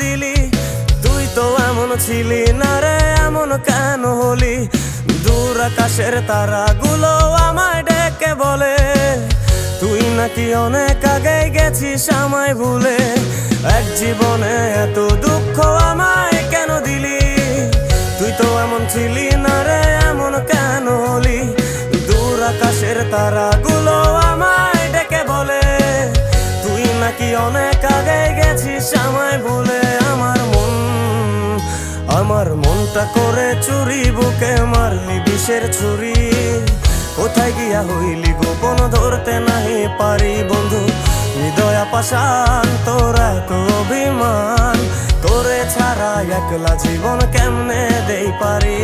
দিলি? তুই তো এমন ছিলি না রে, এমন কেন হলি? দূর আকাশের তারাগুলো আমায় ডেকে বলে তুই নাকি অনেক আগে গেছিস আমায় ভুলে। এক জীবনে এত দুঃখ আমায় কেন দিলি? তুই তো এমন ছিলি না রে, এমন কেন হলি? দূর আকাশের তারাগুলো আমায় ডেকে বলে তুই নাকি অনেক আগে গেছিস আমায় ভুলে। আমার মনটা করে চুরি, বুকে মারলি বিষের ছুরি। কোথায় গিয়া হইলি গোপন, ধরতে নাহি পারি বন্ধু। হৃদয়া পাষাণ তোর এত অভিমান, তোরে ছাড়া একলা জীবন কেমনে দেই পারি?